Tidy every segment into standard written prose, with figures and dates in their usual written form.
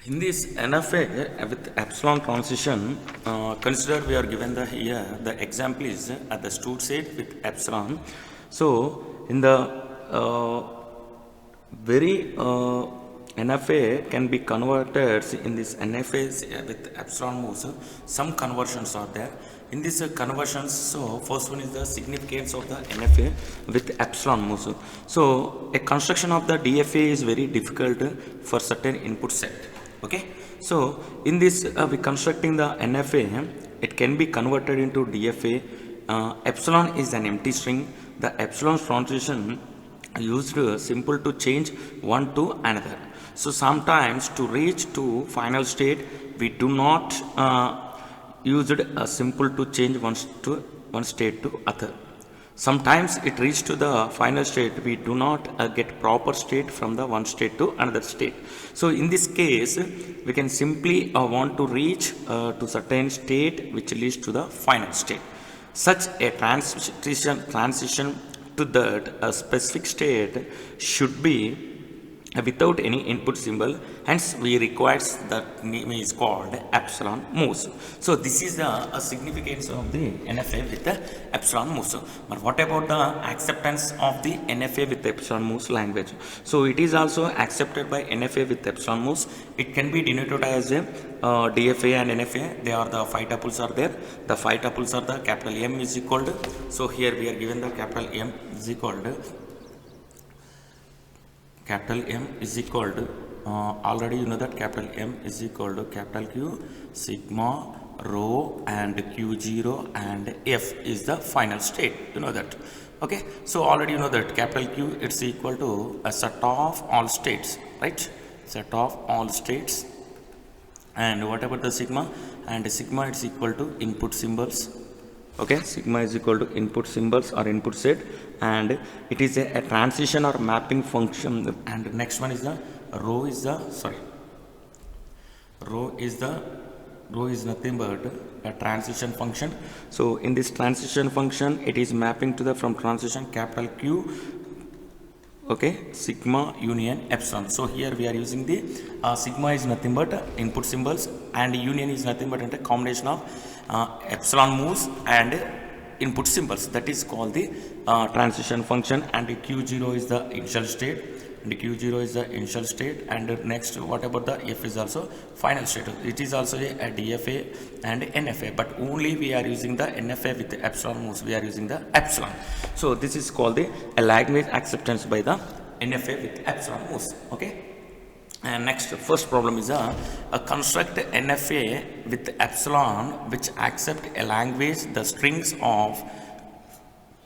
In this NFA with epsilon transition, consider we are given the here the example is at the stood state with epsilon. So in the very NFA can be converted in this NFA with epsilon moves. Some conversions are there. In this conversions, so first one is the significance of the NFA with epsilon moves. So a construction of the DFA is very difficult for certain input set. Okay, so in this we constructing the NFA, it can be converted into DFA. Epsilon is an empty string. The epsilon transition used simple to change one to another. So sometimes to reach to final state, we do not use a simple to change one state to other. Sometimes it reaches to the final state, we do not get proper state from the one state to another state. So in this case, we can simply want to reach to certain state which leads to the final state. Such a transition to that specific state should be without any input symbol, hence we require that name is called epsilon moves. So this is the significance of the NFA with the epsilon moves. But what about the acceptance of the NFA with epsilon moves language? So it is also accepted by NFA with epsilon moves. It can be denoted as a DFA and NFA. They are the 5 tuples are there. The 5 tuples are the capital M is equal to. So here we are given the capital M is equal to capital M is equal to already you know that capital M is equal to capital Q sigma rho and Q0 and F is the final state, you know that. Okay, so already you know that capital Q it's equal to a set of all states, right? Set of all states. And what about the sigma? And sigma it's equal to input symbols. Okay, sigma is equal to input symbols or input set, and it is a transition or mapping function. And next one is the rho is nothing but a transition function. So in this transition function, it is mapping to the from transition capital Q, okay, sigma union epsilon. So here we are using the sigma is nothing but input symbols, and union is nothing but a combination of epsilon moves and input symbols. That is called the transition function. And Q0 is the initial state, and Q0 is the initial state. And next, what about the F is also final state. It is also a DFA and NFA, but only we are using the NFA with the epsilon moves. We are using the epsilon. So this is called the language acceptance by the NFA with epsilon moves. Okay. And next, first problem is a construct NFA with epsilon which accept a language the strings of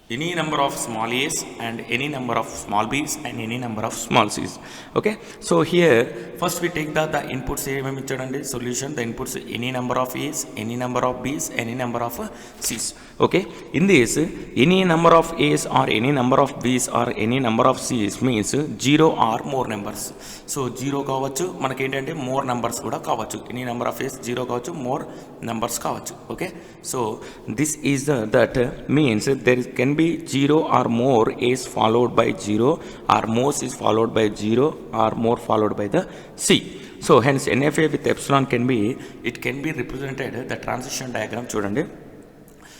any number of small a's and any number of small b's and any number of small c's. Okay, so here first we take the inputs and solution. The inputs any number of a's, any number of b's, any number of c's. Okay, in this any number of a's or any number of b's or any number of c's means 0 or more numbers. So 0 kavachu manaki entante more numbers kuda kavachu, any number of a's 0 kavachu, more numbers kavachu. Okay, so this is that means there can be 0 or more is followed by 0 or most is followed by 0 or more followed by the C. So hence NFA with epsilon can be represented the transition diagram chudandi.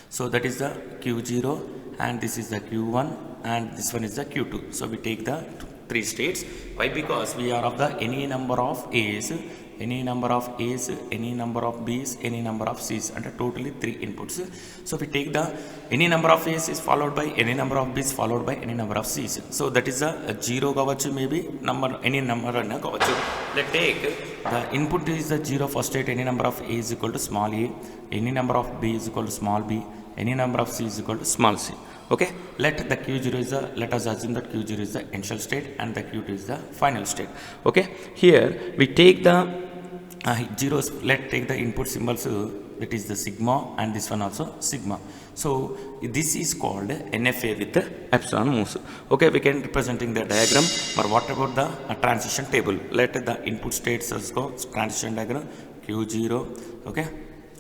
So that is the Q0 and this is the Q1 and this one is the Q2. So we take the 3 states. Why? Because we are of the any number of A's, any number of A's, any number of B's, any number of C's, and totally 3 inputs. So we take the any number of A's is followed by any number of B's followed by any number of C's. So that is a 0 kavachu, maybe number any number kavachu. Let's take the input is the 0 first state, any number of A is equal to small a, any number of B is equal to small b, any number of C is equal to small c. Okay, let the Q0 is the, let us assume that Q0 is the initial state and the Q2 is the final state. Okay, here we take the zeros, let's take the input symbols, that is the sigma and this one also sigma. So this is called NFA with the epsilon moves. Okay, we can representing the diagram, but what about the transition table? Let the input states as go transition diagram Q0, okay,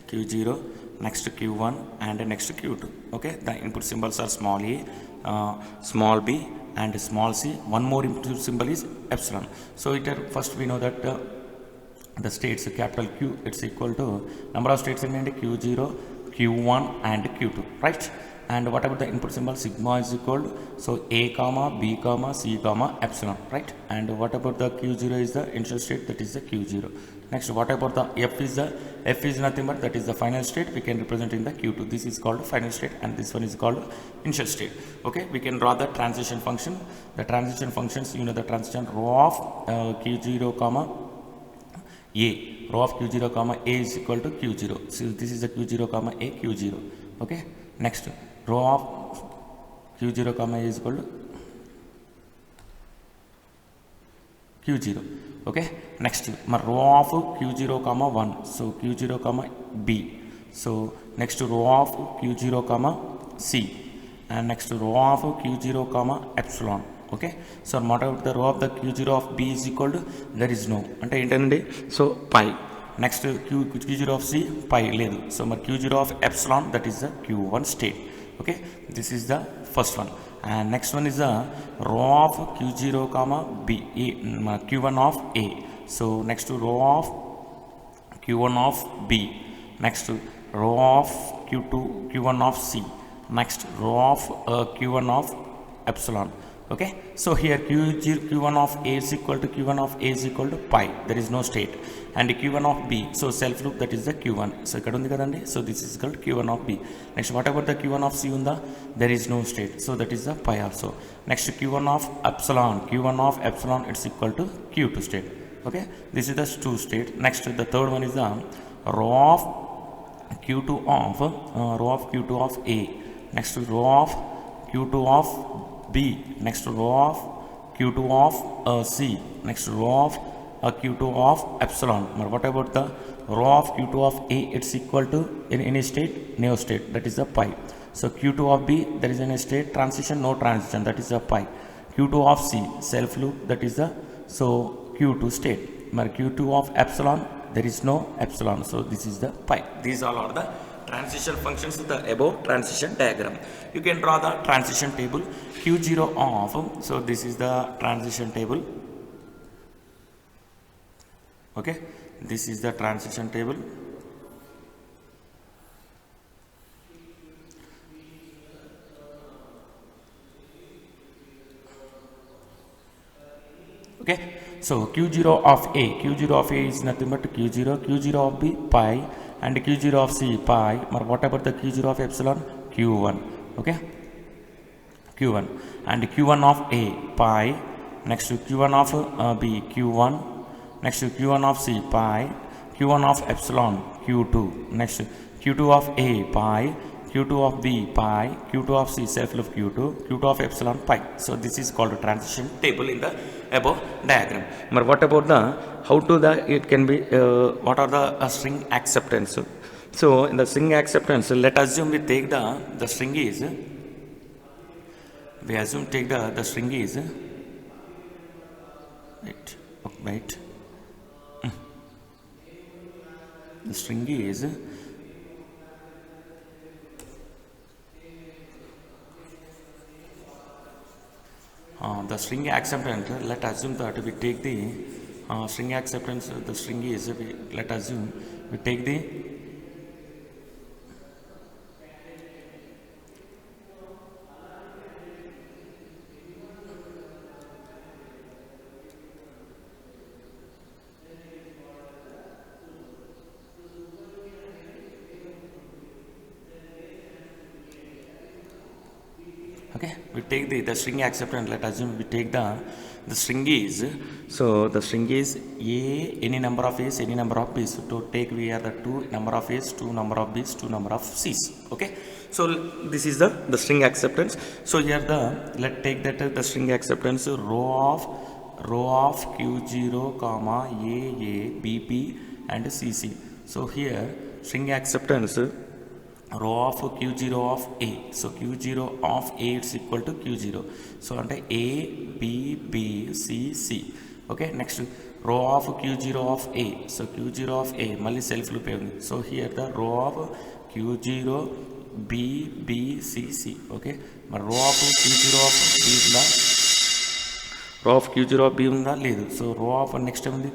Q0, next to Q1 and next to Q2. Okay, the input symbols are small a, small b and small c. One more input symbol is epsilon. So it first we know that the states capital Q, it's equal to number of states in Q0, Q1 and Q2, right? And what about the input symbol? Sigma is equal to, so A comma B comma C comma epsilon, right? And what about the Q0 is the initial state, that is the Q0. Next, what about the F is nothing but that is the final state, we can represent in the Q2. This is called final state and this one is called initial state. Okay, we can draw the transition function. The transition functions, you know, the transition rho of Q0 comma A, rho of Q0 comma A is equal to Q0. So this is the Q0 comma A, Q0. Okay, next rho of Q0 comma A is equal to Q0. Okay, next rho of Q0 comma 1, so Q0 comma B. So next rho of Q0 comma C, and next rho of Q0 comma epsilon. Okay, so what about the rho of the Q0 of B is equal to, there is no ante ఏంటండి, so pi. Next Q0 of C pi లేదు, so మరి Q0 of epsilon, that is the Q1 state. Okay, this is the first one. And next one is the rho of Q0 comma B, Q1 of A. So next rho of Q1 of B, next rho of Q1 of C, next rho of Q1 of epsilon. Okay, so here Q1 of A is equal to Q1 of A is equal to pi, there is no state. And Q1 of B, so self loop, that is the Q1. So ikkada undi kadandi, so this is called Q1 of B. Next, what about the Q1 of C unda, there is no state, so that is the pi also. Next Q1 of epsilon, it's equal to Q2 state. Okay, this is the 2 state. Next, the third one is the rho of Q2 of A, next rho of Q2 of B, next row of Q2 of C, next row of Q2 of epsilon. What about the row of Q2 of A? It's equal to, in any state, no state, that is the pi. So Q2 of B, there is any state, transition, no transition, that is the pi. Q2 of C, self loop, that is the, so Q2 state. Q2 of epsilon, there is no epsilon, so this is the pi. These all are the transition functions of the above transition diagram. You can draw the transition table Q0 of, so this is the transition table. Okay, this is the transition table. Okay, so Q0 of A is nothing but Q0 of B pi, and Q0 of C pi. What about the Q0 of epsilon? Q1. Okay, Q1, and Q1 of A pi, next to Q1 of B Q1, next to Q1 of C pi, Q1 of epsilon Q2, next Q2 of A pi, Q2 of B pi, Q2 of C self loop Q2 of epsilon pi. So this is called a transition table in the above diagram. But what about the, how to the, it can be, what are the string acceptance? So in the string acceptance, let us assume we take the string is, we assume take the string is, right, the string is the string acceptance. Let us assume that we take the string acceptance, the string is, let us assume we take the okay, we take the string acceptance. Let us assume we take the string is, so the string is A, any number of A's, any number of B's. To take, we are the 2 number of A's, 2 number of B's, 2 number of C's. Okay, so this is the string acceptance. So here let take that the string acceptance row of Q0 comma A, BP and CC. So here string acceptance row of Q0 of A, so Q0 of A is equal to Q0, so ante A, B, B, C, C. Okay, next row of Q0 of A, so Q0 of A malli self loop undi, so here the row of Q0 B, B, C, C. Okay, but row of Q0 of B unda, row of Q0 of B unda ledu, so row of next undi